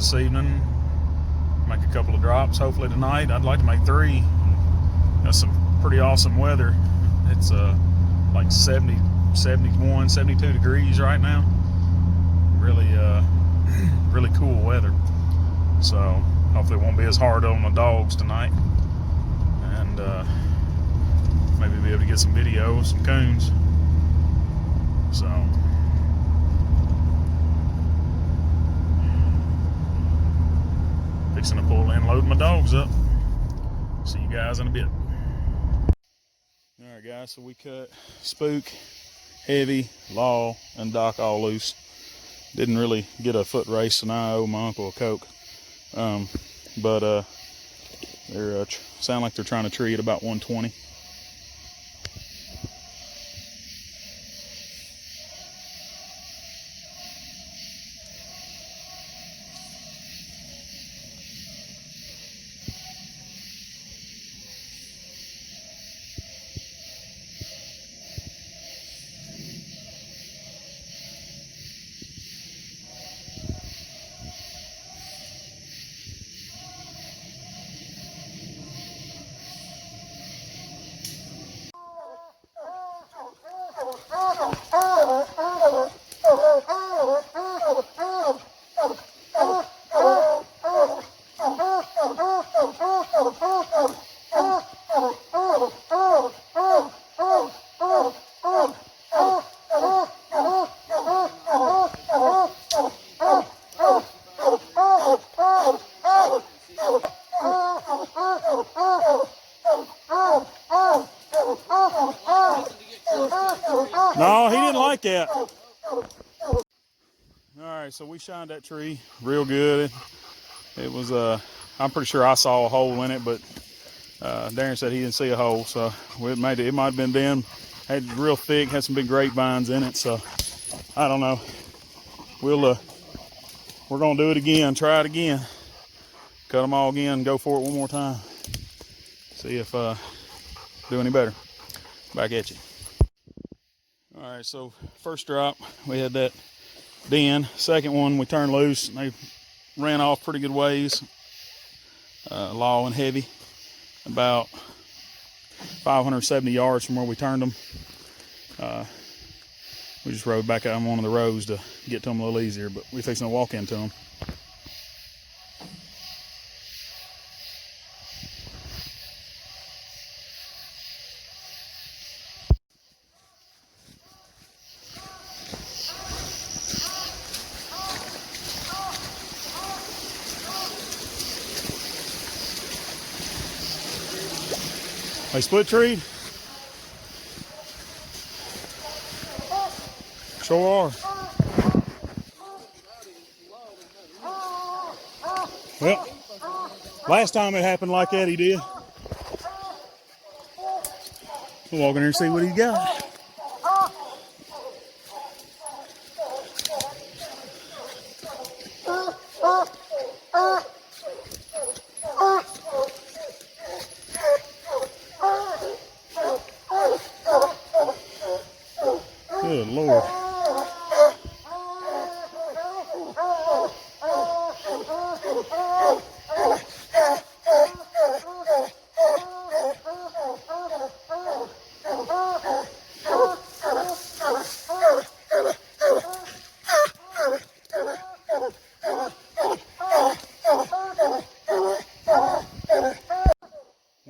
this evening. Make a couple of drops hopefully tonight. I'd like to make 3. That's some pretty awesome weather. It's like 70, 71, 72 degrees right now. Really really cool weather. So hopefully it won't be as hard on the dogs tonight. And maybe be able to get some video of some coons. So fixing to pull in, loading my dogs up. See you guys in a bit. Alright guys, so we cut Spook, Heavy, Law, and Doc all loose. Didn't really get a foot race, and I owe my uncle a Coke. But they sound like they're trying to tree at about 120. No, he didn't like that. All right, so we shined that tree real good. It was, I'm pretty sure I saw a hole in it, but Darren said he didn't see a hole, so it might have been them. Had real thick, had some big grapevines in it, so I don't know. We're gonna do it again, try it again. Cut them all again, go for it one more time. See if do any better. Back at you. All right, so first drop, we had that den. Second one, we turned loose, and they ran off pretty good ways. Law and Heavy, about 570 yards from where we turned them. We just rode back out on one of the roads to get to them a little easier, but we're fixing to walk into them. They split treed? Sure are. Well, last time it happened like that, he did. We'll walk in here and see what he got. Good Lord.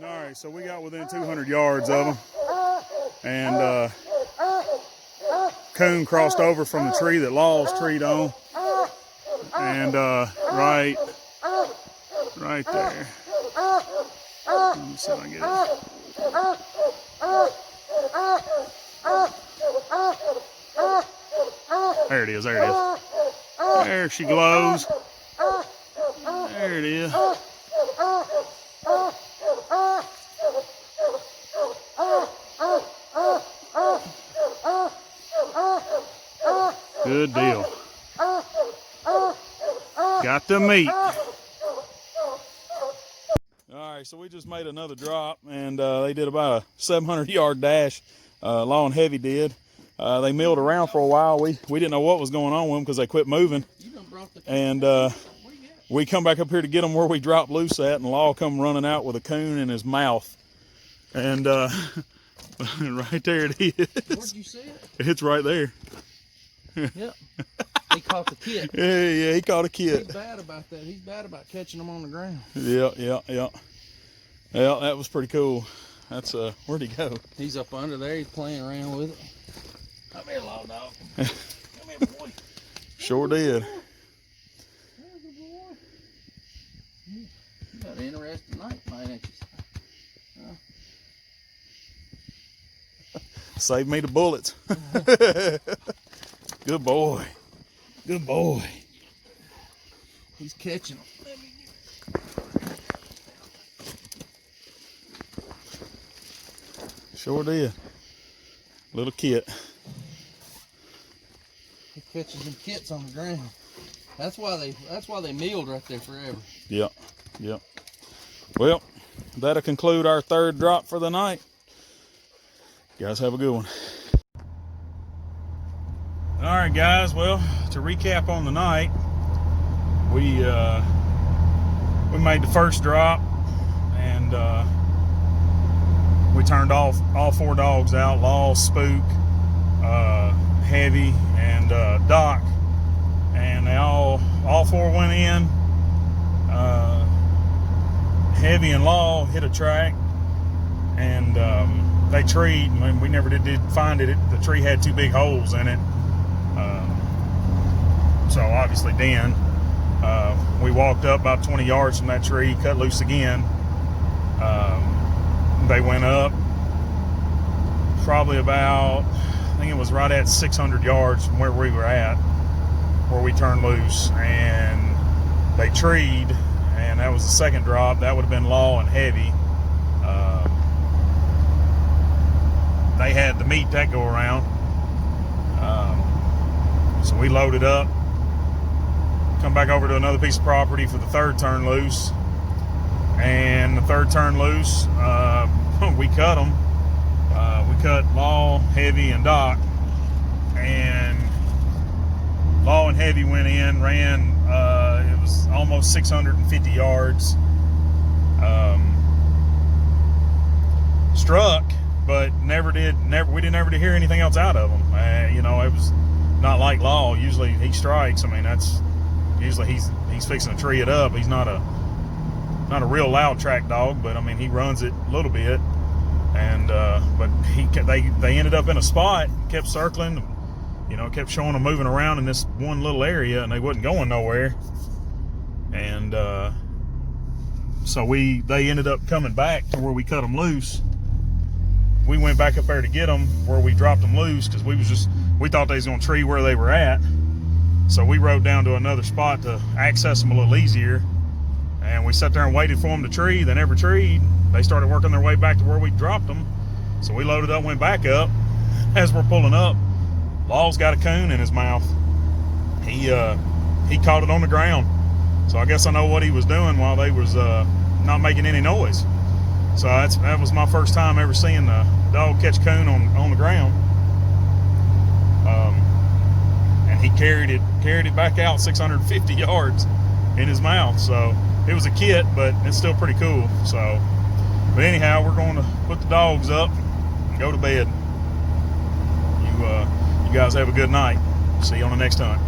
Alright, so we got within 200 yards of them. And coon crossed over from the tree that Law's treed on, and right there. Let me see if I can get it. There it is. There it is. There she glows. There it is. Good deal. Got the meat. All right, so we just made another drop, and they did about a 700-yard dash. Law and Heavy did. They milled around for a while. We didn't know what was going on with them because they quit moving. And we come back up here to get him where we dropped loose at, and Law come running out with a coon in his mouth. And right there it is. Where'd you see it? It's right there. Yep. He caught the kit. Yeah, he caught a kit. He's bad about that. He's bad about catching them on the ground. Yeah. Yeah, that was pretty cool. That's where'd he go? He's up under there. He's playing around with it. Come here, Law Dog. Come here, boy. Sure did. There's a boy. You got an interesting night, man, ain't you? Save me the bullets. Good boy. Good boy. He's catching them. Sure did. Little kit. He catches them kits on the ground. That's why they milled right there forever. Yep. Well, that'll conclude our third drop for the night. You guys have a good one. All right, guys. Well, to recap on the night, we made the first drop, and we turned all 4 dogs out: Law, Spook, Heavy, and Doc, and they all 4 went in. Heavy and Law hit a track, and they treed. We never did find it. The tree had 2 big holes in it. So obviously then we walked up about 20 yards from that tree, cut loose again. They went up probably about, I think it was right at 600 yards from where we were at, where we turned loose, and they treed, and that was the second drop. That would have been Law and Heavy. They had the meat that go around. So we loaded up, come back over to another piece of property for the third turn loose. And the third turn loose, we cut them. We cut Law, Heavy, and Doc. And Law and Heavy went in, ran, it was almost 650 yards. Struck, but we didn't ever hear anything else out of them. You know, it was not like Law. Usually he strikes. I mean, that's usually he's fixing to tree it up. He's not a real loud track dog, but I mean, he runs it a little bit. And but they ended up in a spot, kept circling, you know, kept showing them moving around in this one little area, and they wasn't going nowhere. And so they ended up coming back to where we cut them loose. We went back up there to get them where we dropped them loose, because we thought they was gonna tree where they were at. So we rode down to another spot to access them a little easier. And we sat there and waited for them to tree. They never treed. They started working their way back to where we dropped them. So we loaded up, went back up. As we're pulling up, Law's got a coon in his mouth. He caught it on the ground. So I guess I know what he was doing while they was not making any noise. So that was my first time ever seeing the dog catch coon on the ground. And he carried it back out 650 yards in his mouth. So it was a kit, but it's still pretty cool. So, but anyhow, we're going to put the dogs up and go to bed. You guys have a good night. See you on the next hunt.